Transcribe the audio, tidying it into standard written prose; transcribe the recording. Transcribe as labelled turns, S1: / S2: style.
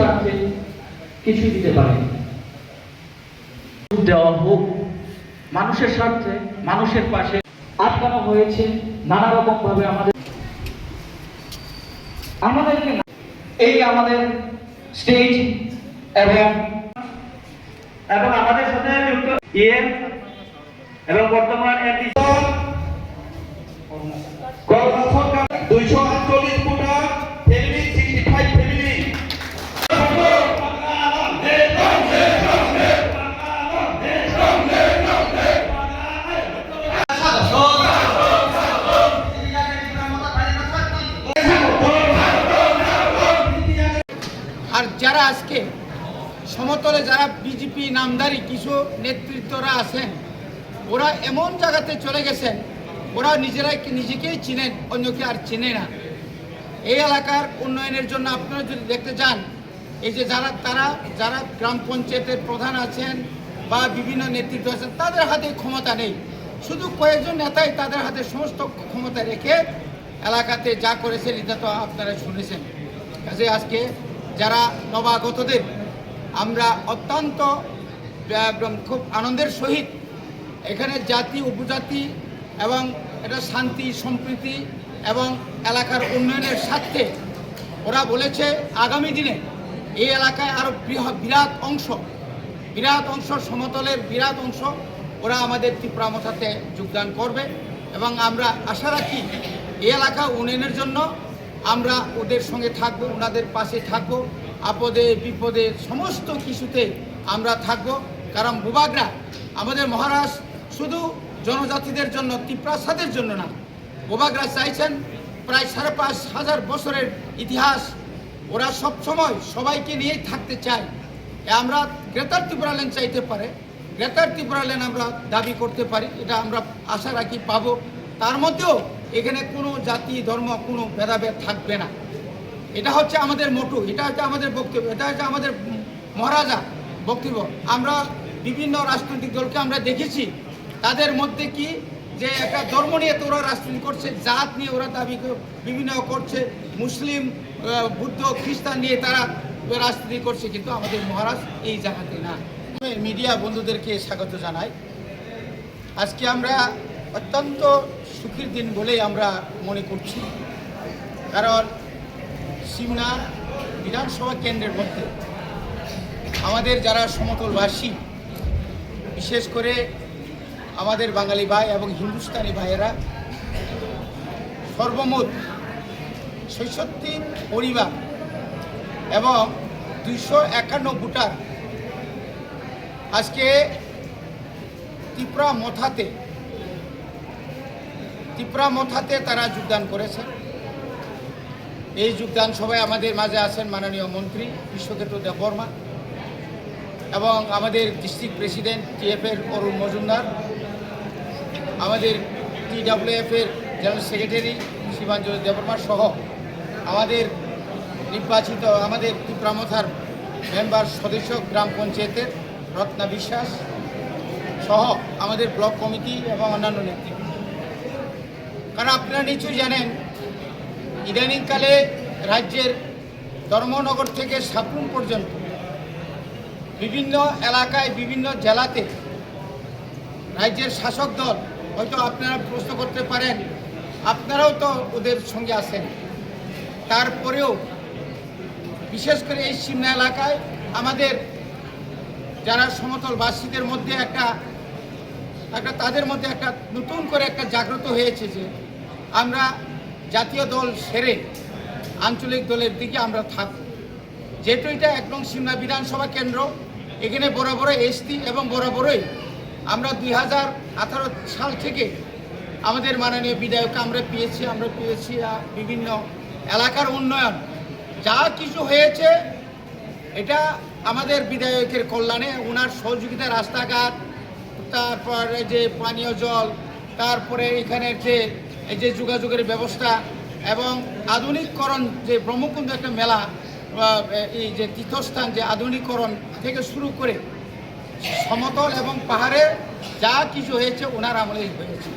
S1: স্বার্থে কিছুই দিতে পারেনি। দেওয়া হোক মানুষের স্বার্থে, মানুষের পাশে আটকানো হয়েছে নানা রকম ভাবে। আমাদেরকে এই আমাদের স্টেজ এবং আমাদের সাথে যুক্ত এবং বর্তমান
S2: আর যারা আজকে সমতলে যারা বিজেপি নামধারী কিছু নেতৃত্বরা আছেন, ওরা এমন জায়গাতে চলে গেছেন, ওরা নিজেকেই চিনেন, অন্যকে আর চিনে না। এই এলাকার উন্নয়নের জন্য আপনারা যদি দেখতে যান, এই যে যারা গ্রাম পঞ্চায়েতের প্রধান আছেন বা বিভিন্ন নেতৃত্ব আছেন, তাদের হাতে ক্ষমতা নেই। শুধু কয়েকজন নেতাই তাদের হাতে সমস্ত ক্ষমতা রেখে এলাকাতে যা করেছেন এটা তো আপনারা শুনেছেন। কাজে আজকে যারা নবাগতদের আমরা অত্যন্ত খুব আনন্দের সহিত এখানে জাতি উপজাতি এবং এটা শান্তি সম্প্রীতি এবং এলাকার উন্নয়নের স্বার্থে ওরা বলেছে আগামী দিনে এই এলাকায় আরও বিরাট অংশ সমতলের বিরাট অংশ ওরা আমাদের ত্রিপুরামথাতে যোগদান করবে। এবং আমরা আশা রাখি এই এলাকা উন্নয়নের জন্য আমরা ওদের সঙ্গে থাকব, ওনাদের পাশে থাকব, আপদে বিপদে সমস্ত কিছুতে আমরা থাকব। কারণ বুবাগরা আমাদের মহারাজ শুধু জনজাতিদের জন্য, ত্রিপ্রাসাদের জন্য না, বুবাগরা চাইছেন প্রায় 5,500 বছরের ইতিহাস। ওরা সবসময় সবাইকে নিয়েই থাকতে চায়। আমরা গ্রেটার ত্রিপুরাল্যান্ড চাইতে পারে, গ্রেটার ত্রিপুরাল্যান্ড আমরা দাবি করতে পারি, এটা আমরা আশা রাখি পাবো। তার মধ্যেও এখানে কোনো জাতি ধর্ম কোনো ভেদাভেদ থাকবে না। এটা হচ্ছে আমাদের মোটো, এটা হচ্ছে আমাদের বক্তব্য, এটা হচ্ছে আমাদের মহারাজা বক্তব্য। আমরা বিভিন্ন রাজনৈতিক দলকে আমরা দেখেছি, তাদের মধ্যে কি যে একটা ধর্ম নিয়ে তো ওরা রাজনীতি করছে, জাত নিয়ে ওরা দাবি বিভিন্ন করছে, মুসলিম বুদ্ধ খ্রিস্টান নিয়ে তারা রাজনীতি করছে, কিন্তু আমাদের মহারাজ এই জায়গাতে না। মিডিয়া বন্ধুদেরকে স্বাগত জানাই। আজকে আমরা অত্যন্ত সুখের দিন বলেই আমরা মনে করছি, কারণ সিমনা বিধানসভা কেন্দ্রের মধ্যে আমাদের যারা সমতলবাসী, বিশেষ করে আমাদের বাঙালি ভাই এবং হিন্দুস্তানি ভাইয়েরা সর্বমোট 66 পরিবার এবং 251 ভোটার আজকে ত্রিপুরামথাতে তারা যোগদান করেছে। এই যোগদান সভায় আমাদের মাঝে আছেন মাননীয় মন্ত্রী বিশ্বক্ষেত্র দেববর্মা এবং আমাদের ডিস্ট্রিক্ট প্রেসিডেন্ট টিএফের অরুণ মজুমদার, আমাদের টিডব্লিউএফের জেনারেল সেক্রেটারি শিবাঞ্জলি দেববর্মা সহ আমাদের নির্বাচিত আমাদের ত্রিপুরামথার মেম্বার সদস্য গ্রাম পঞ্চায়েতের রত্না বিশ্বাস সহ আমাদের ব্লক কমিটি এবং অন্যান্য নেতৃত্ব। কারণ আপনারা নিশ্চয়ই জানেন, ইদানিংকালে রাজ্যের ধর্মনগর থেকে সাপুন পর্যন্ত বিভিন্ন এলাকায় বিভিন্ন জেলাতে রাজ্যের শাসক দল, হয়তো আপনারা প্রশ্ন করতে পারেন আপনারাও তো ওদের সঙ্গে আছেন, তারপরেও বিশেষ করে এই সিমনা এলাকায় আমাদের যারা সমতলবাসীদের মধ্যে তাদের মধ্যে একটা নতুন করে একটা জাগ্রত হয়েছে যে আমরা জাতীয় দল সেরে আঞ্চলিক দলের দিকে আমরা থাকব। যেহেতু এটা 1 নং সিমনা বিধানসভা কেন্দ্র, এখানে বরাবরই এসটি এবং বরাবরই আমরা 2018 সাল থেকে আমাদের মাননীয় বিধায়ককে আমরা পেয়েছি বিভিন্ন এলাকার উন্নয়ন যা কিছু হয়েছে এটা আমাদের বিধায়কের কল্যাণে, ওনার সহযোগিতা, রাস্তাঘাট, তারপরে যে পানীয় জল, তারপরে এখানের যে যোগাযোগের ব্যবস্থা এবং আধুনিকরণ, যে ব্রহ্মকুণ্ড একটা মেলা, এই যে তীর্থস্থান, যে আধুনিকরণ থেকে শুরু করে সমতল এবং পাহাড়ে যা কিছু হয়েছে ওনার আমলেই হয়েছে।